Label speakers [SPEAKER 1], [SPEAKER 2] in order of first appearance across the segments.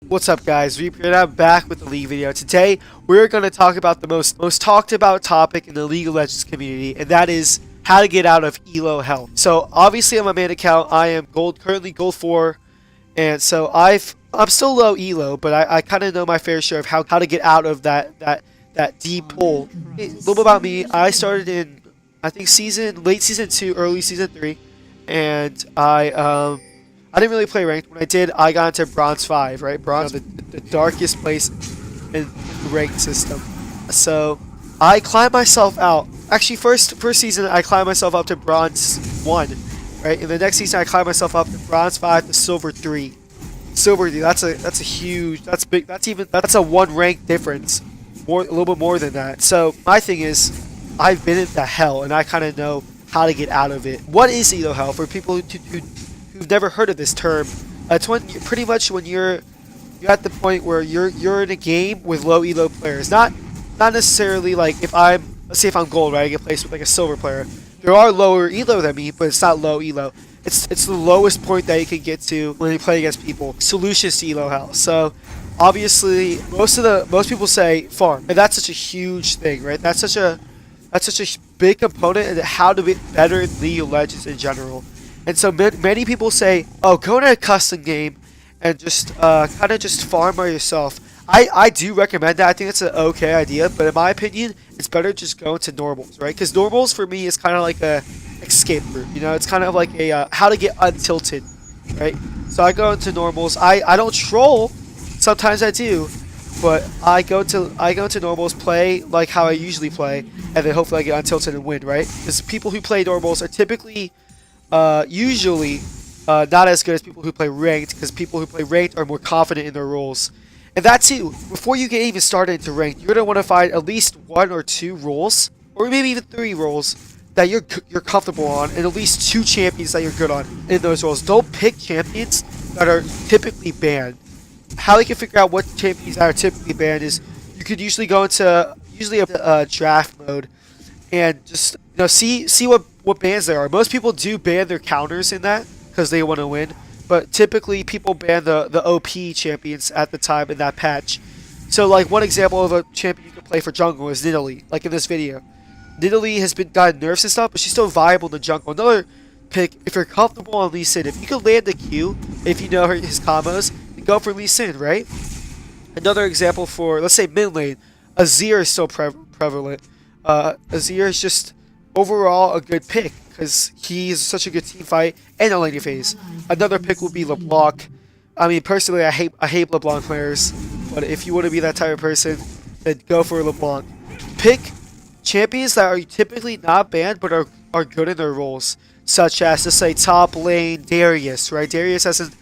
[SPEAKER 1] What's up, guys? Reaper and I'm back with the League video. Today we're going to talk about the most talked about topic in the League of Legends community, and that is how to get out of Elo Hell. So obviously on my main account I am currently gold 4, and so I'm still low Elo, but I kind of know my fair share of how to get out of that deep hole. A little bit about me: I started in, I think, late season 2, early season 3, and I didn't really play ranked. When I did, I got into bronze 5, right? Bronze, the darkest place in the ranked system. So I climbed myself out. Actually, first season I climbed myself up to bronze 1, right? And the next season I climbed myself up to bronze 5 to silver 3. Silver 3. That's a huge. That's big. That's a 1 rank difference. A little bit more than that. So my thing is, I've been in the hell, and I kind of know how to get out of it. What is Elo Hell for people who've never heard of this term? It's when pretty much when you're at the point where you're in a game with low elo players. Not necessarily like let's say if I'm gold, right? I get placed with like a silver player. There are lower elo than me, but it's not low elo. It's the lowest point that you can get to when you play against people. Solutions to Elo Hell. So obviously most people say farm, and that's such a huge thing, right? That's such a big component in how to get better in League of Legends in general. And so many people say, oh, go to a custom game and just kind of just farm by yourself. I do recommend that. I think it's an okay idea, but in my opinion, it's better just go into normals, right? Because normals for me is kind of like a escape route. You know, it's kind of like a how to get untilted, right? So I go into normals. I don't troll. Sometimes I do, but I go to normals, play like how I usually play, and then hopefully I get untilted and win, right? Because people who play normals are typically usually not as good as people who play ranked, because people who play ranked are more confident in their roles. And that too, before you get even started into ranked, you're going to want to find at least 1 or 2 roles, or maybe even 3 roles that you're comfortable on, and at least 2 champions that you're good on in those roles. Don't pick champions that are typically banned. How you can figure out what champions that are typically banned is you could usually go into a draft mode and just see what bans there are. Most people do ban their counters in that because they want to win, but typically people ban the OP champions at the time in that patch. So like one example of a champion you can play for jungle is Nidalee, like in this video. Nidalee has gotten nerfs and stuff, but she's still viable in the jungle. Another pick, if you're comfortable on Lee Sin, if you can land the Q, if you know his combos, then go for Lee Sin, right? Another example for, let's say, mid lane, Azir is still prevalent. Azir is just overall a good pick because he's such a good team fight and a laning phase. Another pick would be LeBlanc. I mean, personally, I hate LeBlanc players, but if you want to be that type of person, then go for LeBlanc. Pick champions that are typically not banned but are good in their roles, such as, let's say, top lane Darius, right? Darius hasn't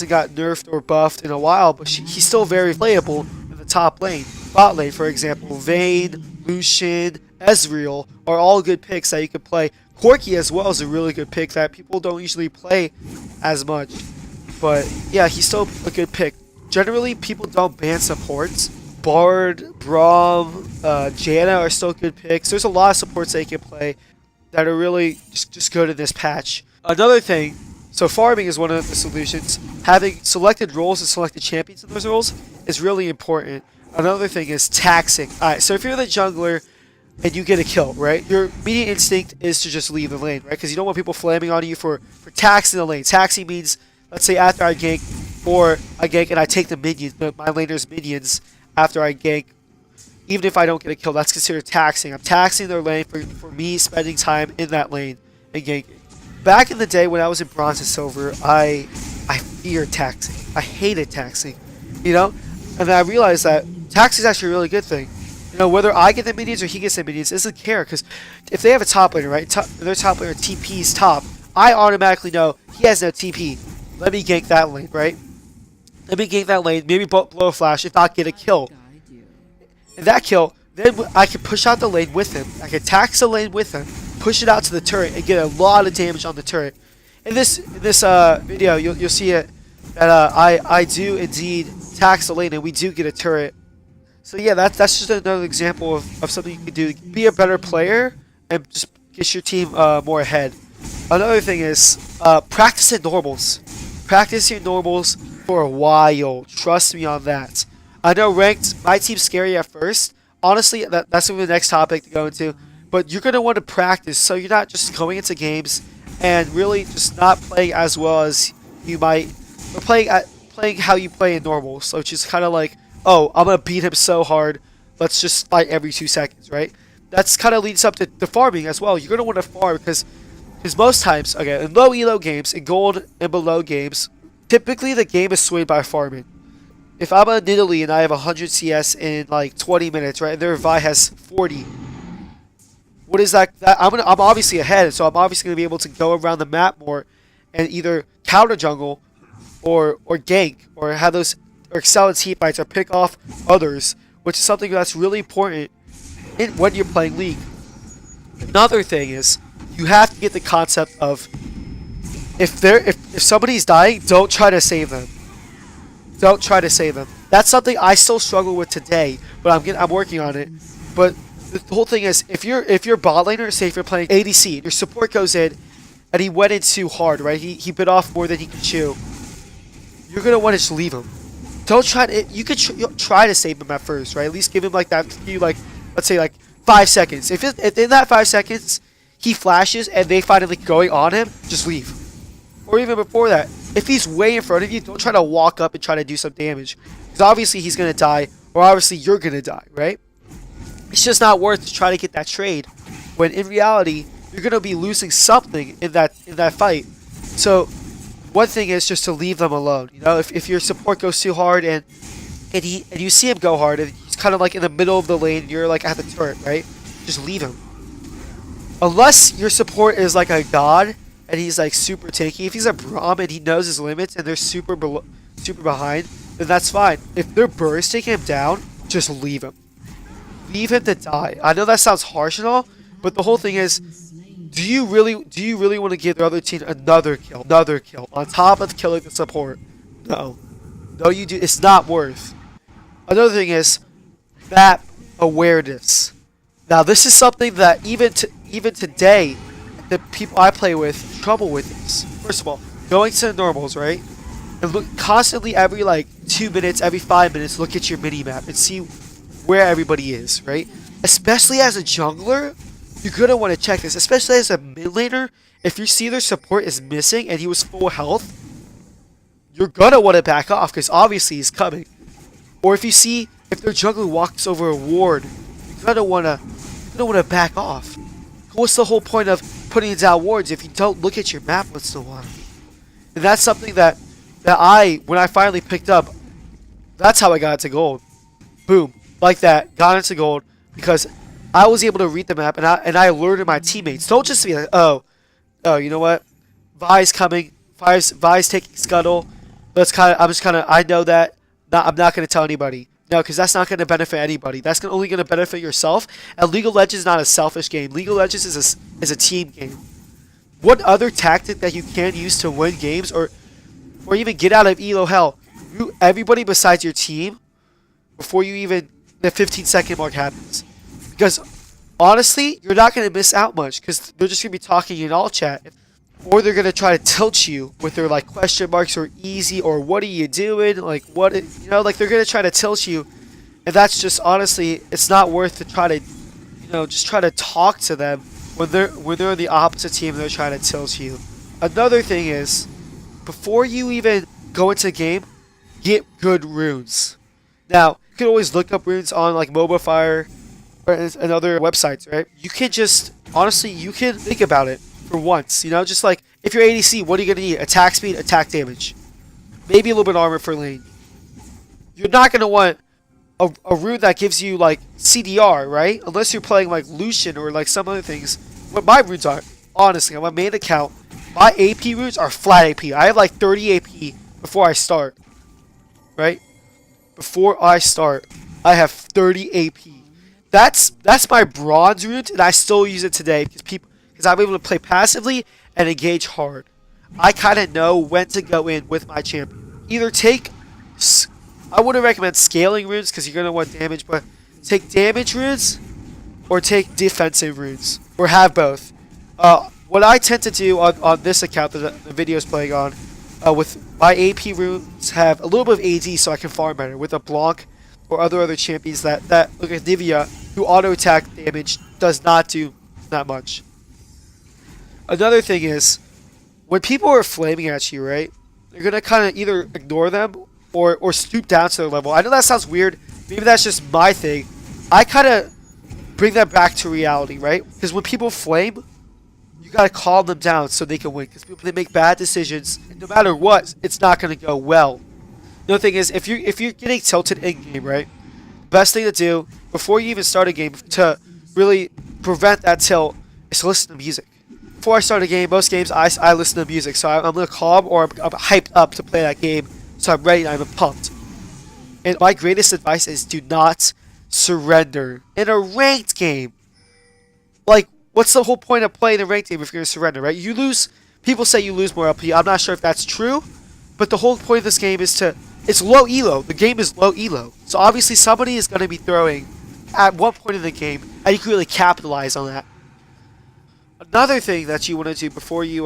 [SPEAKER 1] got nerfed or buffed in a while, but he's still very playable in the top lane. Bot lane, for example, Vayne, Lucian, Ezreal are all good picks that you can play. Corki as well is a really good pick that people don't usually play as much, but yeah, he's still a good pick. Generally, people don't ban supports. Bard, Braum, Janna are still good picks. There's a lot of supports that you can play that are really just good in this patch. Another thing, so farming is one of the solutions. Having selected roles and selected champions in those roles is really important. Another thing is taxing. Alright, so if you're the jungler and you get a kill, right? Your immediate instinct is to just leave the lane, right? Because you don't want people flaming on you for taxing the lane. Taxing means, let's say after I gank, or I gank and I take the minions, my laner's minions after I gank, even if I don't get a kill, that's considered taxing. I'm taxing their lane for me spending time in that lane and ganking. Back in the day when I was in bronze and silver, I feared taxing. I hated taxing, you know? And then I realized that taxing is actually a really good thing. You know, whether I get the minions or he gets the minions, it doesn't care, because if they have a top laner, right, their top laner TP's top, I automatically know he has no TP. Let me gank that lane, right? Let me gank that lane, maybe blow a flash, if not get a kill. And that kill, then I can push out the lane with him. I can tax the lane with him, push it out to the turret, and get a lot of damage on the turret. In this video, you'll see it that I do indeed tax the lane, and we do get a turret. So yeah, that's just another example of something you can do. Be a better player and just get your team more ahead. Another thing is practice in normals. Practice your normals for a while. Trust me on that. I know ranked might seem scary at first. Honestly, that's gonna be the next topic to go into. But you're gonna want to practice, so you're not just going into games and really just not playing as well as you might, or playing how you play in normal. So it's just kind of like, oh, I'm gonna beat him so hard. Let's just fight every 2 seconds, right? That's kind of leads up to farming as well. You're gonna want to farm because most times, okay, in low elo games, in gold and below games, typically the game is swayed by farming. If I'm in Italy and I have 100 CS in like 20 minutes, right, and their Vi has 40, what is that? I'm obviously ahead, so I'm obviously gonna be able to go around the map more and either counter jungle or gank or have those or excel in team fights or pick off others, which is something that's really important when you're playing League. Another thing is you have to get the concept of if somebody's dying, don't try to save them. Don't try to save them. That's something I still struggle with today, but I'm working on it. But the whole thing is, if you're bot laner, say if you're playing ADC, your support goes in, and he went in too hard, right? He bit off more than he could chew. You're gonna want to just leave him. Don't try to. You could try to save him at first, right? At least give him like that few, like, let's say like 5 seconds. If in that 5 seconds he flashes and they finally going on him, just leave. Or even before that, if he's way in front of you, don't try to walk up and try to do some damage. Because obviously he's going to die, or obviously you're going to die, right? It's just not worth to try to get that trade, when in reality, you're going to be losing something in that fight. So, one thing is just to leave them alone. You know, if your support goes too hard and you see him go hard, and he's kind of like in the middle of the lane, and you're like at the turret, right? Just leave him. Unless your support is like a god, and he's like super tanky. If he's a Braum and he knows his limits and they're super behind, then that's fine. If they're bursting him down, just leave him. Leave him to die. I know that sounds harsh and all, but the whole thing is, do you really want to give the other team another kill on top of killing the support? No, you do. It's not worth. Another thing is map awareness. Now this is something that even today, the people I play with trouble with this. First of all, going to the normals, right? And look constantly every like 2 minutes, every 5 minutes, look at your mini map and see where everybody is, right? Especially as a jungler, you're gonna want to check this. Especially as a mid laner, if you see their support is missing and he was full health, you're gonna want to back off because obviously he's coming. Or if their jungler walks over a ward, you're gonna wanna back off. What's the whole point of putting down wards if you don't look at your map once in a while? And that's something that when I finally picked up, that's how I got into gold. Boom, like that, got into gold because I was able to read the map and I alerted my teammates. Don't just be like, oh, you know what? Vi's coming. Vi's taking scuttle. I know that. I'm not gonna tell anybody. No, because that's not going to benefit anybody. That's only going to benefit yourself. And League of Legends is not a selfish game. League of Legends is a team game. What other tactic that you can use to win games or even get out of Elo Hell? Everybody besides your team before the 15-second mark happens. Because honestly, you're not going to miss out much because they're just going to be talking in all chat. Or they're going to try to tilt you with their like question marks or easy or what are you doing? Like like they're going to try to tilt you. And that's just honestly, it's not worth to try to, just try to talk to them when they're the opposite team and they're trying to tilt you. Another thing is, before you even go into the game, get good runes. Now, you can always look up runes on like MobaFire and other websites, right? You can just, honestly, you can think about it. For once, just like if you're ADC, what are you gonna need? Attack speed, attack damage, maybe a little bit of armor for lane. You're not gonna want a rune that gives you like CDR, right? Unless you're playing like Lucian or like some other things. What my runes are, honestly, on my main account, my AP runes are flat AP. I have like 30 AP before I start, right? Before I start, I have 30 AP. That's my bronze runes, and I still use it today because I'm able to play passively and engage hard. I kind of know when to go in with my champion. Either I wouldn't recommend scaling runes because you're going to want damage, but take damage runes or take defensive runes. Or have both. What I tend to do on this account that the video is playing on, with My AP runes have a little bit of AD so I can farm better with a Blanc or other champions that look at Nivea, who auto attack damage does not do that much. Another thing is, when people are flaming at you, right, you're gonna kind of either ignore them or stoop down to their level. I know that sounds weird. Maybe that's just my thing. I kind of bring that back to reality, right? Because when people flame, you gotta calm them down so they can win. Because people, they make bad decisions, and no matter what, it's not gonna go well. Another thing is, if you're getting tilted in game, right, best thing to do before you even start a game to really prevent that tilt is to listen to music. Before I start a game, most games I listen to music, so I'm gonna calm or I'm hyped up to play that game, so I'm ready and I'm pumped. And my greatest advice is do not surrender in a ranked game. Like, what's the whole point of playing a ranked game if you're gonna surrender, right? You lose. People say you lose more LP. I'm not sure if that's true, but the whole point of this game is it's low elo. The game is low elo, so obviously somebody is gonna be throwing at one point in the game, and you can really capitalize on that. Another thing that you want to do before you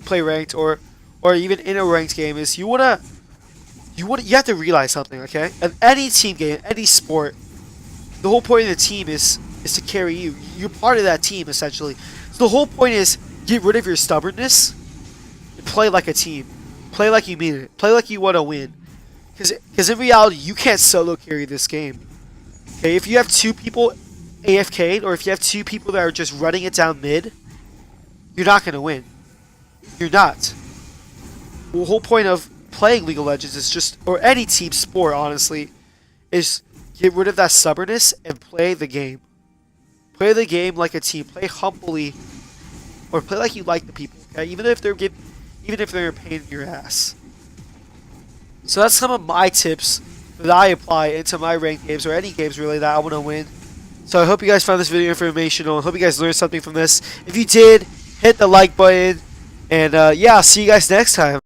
[SPEAKER 1] play ranked or even in a ranked game is you have to realize something, okay? In any team game, any sport, the whole point of the team is to carry you. You're part of that team essentially. So the whole point is get rid of your stubbornness and play like a team. Play like you mean it. Play like you want to win. Because in reality, you can't solo carry this game. Okay, if you have two people AFK'd or if you have two people that are just running it down mid, you're not going to win. You're not. The whole point of playing League of Legends is just, or any team sport, honestly, is get rid of that stubbornness and play the game. Play the game like a team. Play humbly, or play like you like the people. Okay, even if they're a pain in your ass. So that's some of my tips that I apply into my ranked games or any games really that I want to win. So I hope you guys found this video informational. I hope you guys learned something from this. If you did, hit the like button. And yeah, I'll see you guys next time.